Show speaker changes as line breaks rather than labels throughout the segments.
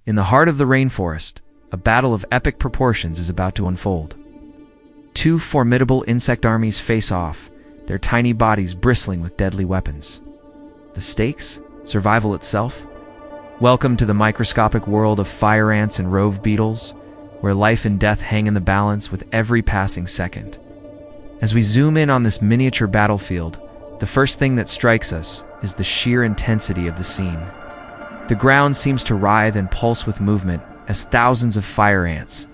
In the heart of the rainforest, a battle of epic proportions is about to unfold. Two formidable insect armies face off, their tiny bodies bristling with deadly weapons. The stakes? Survival itself? Welcome to the microscopic world of fire ants and rove beetles, where life and death hang in the balance with every passing second. As we zoom in on this miniature battlefield, the first thing that strikes us is the sheer intensity of the scene. The ground seems to writhe and pulse with movement as thousands of fire ants,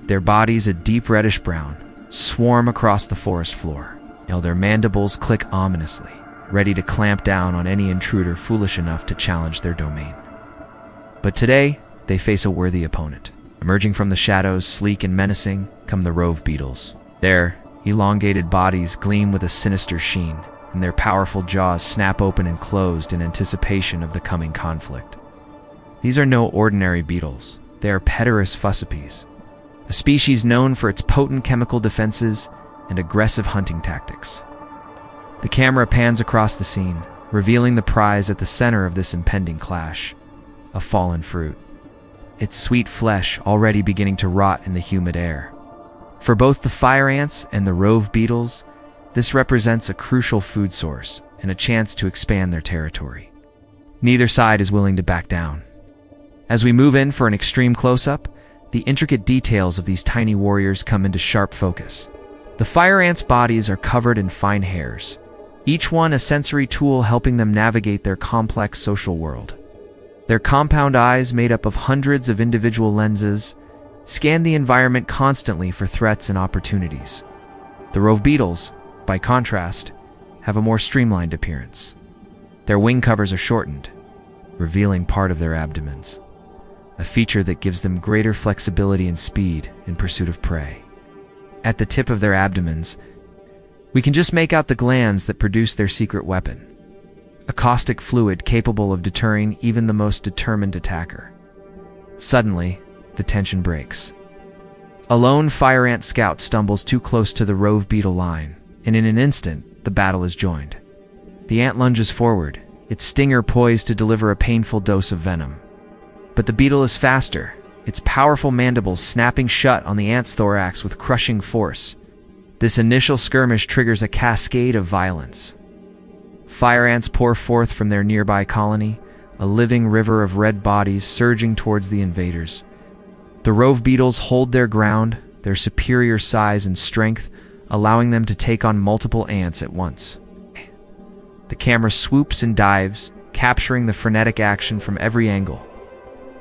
their bodies a deep reddish brown, swarm across the forest floor. Their mandibles click ominously, ready to clamp down on any intruder foolish enough to challenge their domain. But today, they face a worthy opponent. Emerging from the shadows, sleek and menacing, come the rove beetles. Their elongated bodies gleam with a sinister sheen, and their powerful jaws snap open and closed in anticipation of the coming conflict. These are no ordinary beetles. They are Pteris fussipes, a species known for its potent chemical defenses and aggressive hunting tactics. The camera pans across the scene, revealing the prize at the center of this impending clash, a fallen fruit, its sweet flesh already beginning to rot in the humid air. For both the fire ants and the rove beetles, this represents a crucial food source and a chance to expand their territory. Neither side is willing to back down. As we move in for an extreme close-up, the intricate details of these tiny warriors come into sharp focus. The fire ants' bodies are covered in fine hairs, each one a sensory tool helping them navigate their complex social world. Their compound eyes, made up of hundreds of individual lenses, scan the environment constantly for threats and opportunities. The rove beetles, by contrast, have a more streamlined appearance. Their wing covers are shortened, revealing part of their abdomens, a feature that gives them greater flexibility and speed in pursuit of prey. At the tip of their abdomens, we can just make out the glands that produce their secret weapon, a caustic fluid capable of deterring even the most determined attacker. Suddenly, the tension breaks. A lone fire ant scout stumbles too close to the rove beetle line, and in an instant, the battle is joined. The ant lunges forward, its stinger poised to deliver a painful dose of venom. But the beetle is faster, its powerful mandibles snapping shut on the ant's thorax with crushing force. This initial skirmish triggers a cascade of violence. Fire ants pour forth from their nearby colony, a living river of red bodies surging towards the invaders. The rove beetles hold their ground, their superior size and strength allowing them to take on multiple ants at once. The camera swoops and dives, capturing the frenetic action from every angle.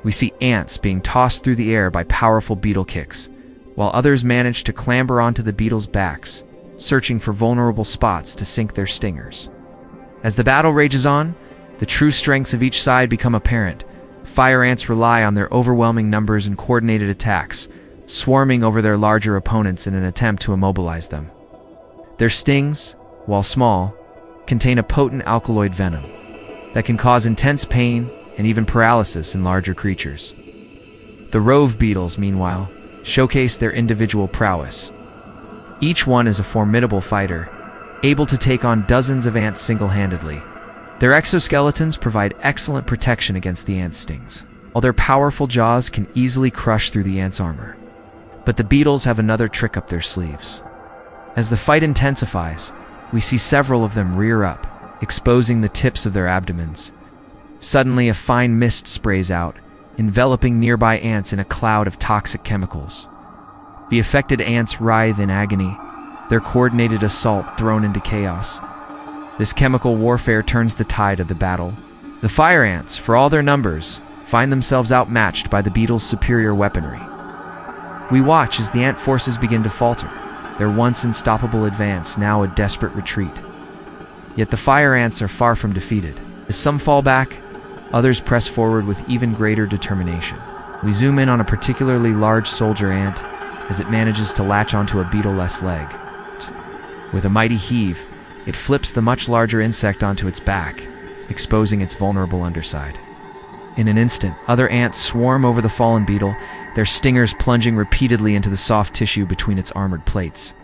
We see ants being tossed through the air by powerful beetle kicks, while others manage to clamber onto the beetles' backs, searching for vulnerable spots to sink their stingers. As the battle rages on, the true strengths of each side become apparent. Fire ants rely on their overwhelming numbers and coordinated attacks, swarming over their larger opponents in an attempt to immobilize them. Their stings, while small, contain a potent alkaloid venom that can cause intense pain and even paralysis in larger creatures. The rove beetles, meanwhile, showcase their individual prowess. Each one is a formidable fighter, able to take on dozens of ants single-handedly. Their exoskeletons provide excellent protection against the ant stings, while their powerful jaws can easily crush through the ant's armor. But the beetles have another trick up their sleeves. As the fight intensifies, we see several of them rear up, exposing the tips of their abdomens. Suddenly, a fine mist sprays out, enveloping nearby ants in a cloud of toxic chemicals. The affected ants writhe in agony, their coordinated assault thrown into chaos. This chemical warfare turns the tide of the battle. The fire ants, for all their numbers, find themselves outmatched by the beetles' superior weaponry. We watch as the ant forces begin to falter, their once unstoppable advance now a desperate retreat. Yet the fire ants are far from defeated. As some fall back, others press forward with even greater determination. We zoom in on a particularly large soldier ant as it manages to latch onto a beetle-less leg. With a mighty heave, it flips the much larger insect onto its back, exposing its vulnerable underside. In an instant, other ants swarm over the fallen beetle, their stingers plunging repeatedly into the soft tissue between its armored plates.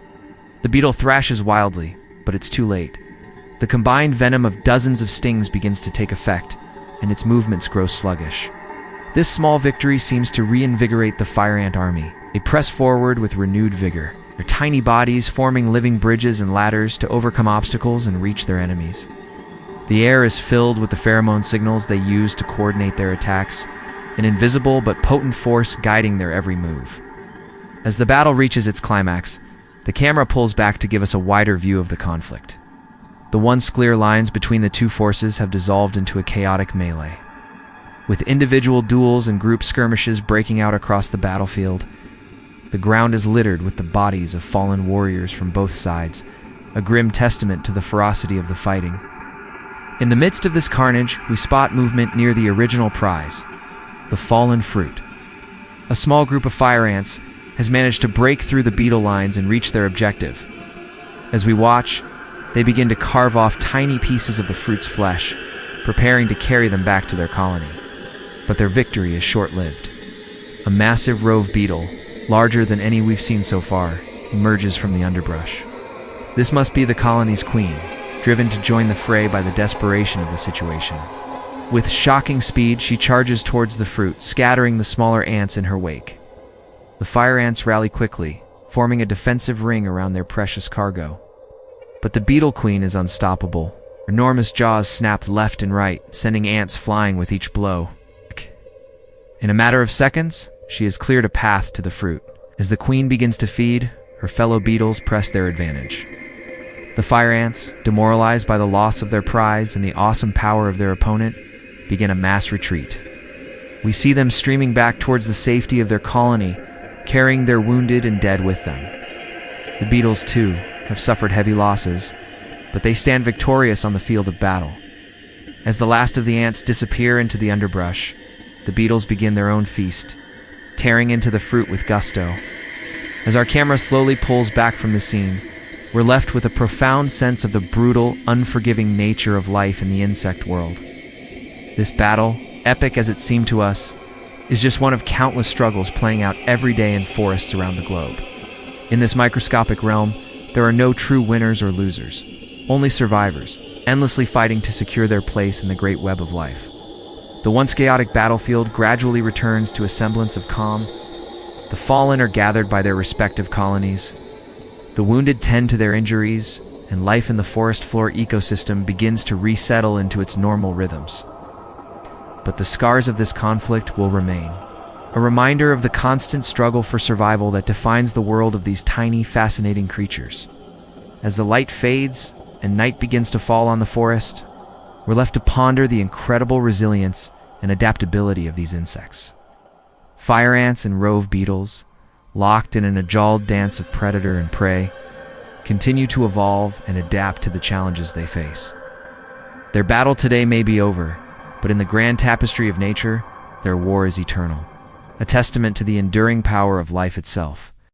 The beetle thrashes wildly, but it's too late. The combined venom of dozens of stings begins to take effect, and its movements grow sluggish. This small victory seems to reinvigorate the fire ant army. They press forward with renewed vigor, their tiny bodies forming living bridges and ladders to overcome obstacles and reach their enemies. The air is filled with the pheromone signals they use to coordinate their attacks, an invisible but potent force guiding their every move. As the battle reaches its climax, the camera pulls back to give us a wider view of the conflict. The once clear lines between the two forces have dissolved into a chaotic melee. With individual duels and group skirmishes breaking out across the battlefield, the ground is littered with the bodies of fallen warriors from both sides, a grim testament to the ferocity of the fighting. In the midst of this carnage, we spot movement near the original prize, the fallen fruit. A small group of fire ants has managed to break through the beetle lines and reach their objective. As we watch, they begin to carve off tiny pieces of the fruit's flesh, preparing to carry them back to their colony. But their victory is short-lived. A massive rove beetle, larger than any we've seen so far, emerges from the underbrush. This must be the colony's queen, driven to join the fray by the desperation of the situation. With shocking speed, she charges towards the fruit, scattering the smaller ants in her wake. The fire ants rally quickly, forming a defensive ring around their precious cargo. But the beetle queen is unstoppable. Her enormous jaws snapped left and right, sending ants flying with each blow. In a matter of seconds, she has cleared a path to the fruit. As the queen begins to feed, her fellow beetles press their advantage. The fire ants, demoralized by the loss of their prize and the awesome power of their opponent, begin a mass retreat. We see them streaming back towards the safety of their colony, carrying their wounded and dead with them. The beetles, too, have suffered heavy losses, but they stand victorious on the field of battle. As the last of the ants disappear into the underbrush, the beetles begin their own feast, tearing into the fruit with gusto. As our camera slowly pulls back from the scene, we're left with a profound sense of the brutal, unforgiving nature of life in the insect world. This battle, epic as it seemed to us, is just one of countless struggles playing out every day in forests around the globe. In this microscopic realm, there are no true winners or losers, only survivors, endlessly fighting to secure their place in the great web of life. The once chaotic battlefield gradually returns to a semblance of calm. The fallen are gathered by their respective colonies. The wounded tend to their injuries, and life in the forest floor ecosystem begins to resettle into its normal rhythms. But the scars of this conflict will remain, a reminder of the constant struggle for survival that defines the world of these tiny, fascinating creatures. As the light fades and night begins to fall on the forest, we're left to ponder the incredible resilience and adaptability of these insects. Fire ants and rove beetles, locked in an agile dance of predator and prey, continue to evolve and adapt to the challenges they face. Their battle today may be over, but in the grand tapestry of nature, their war is eternal, a testament to the enduring power of life itself.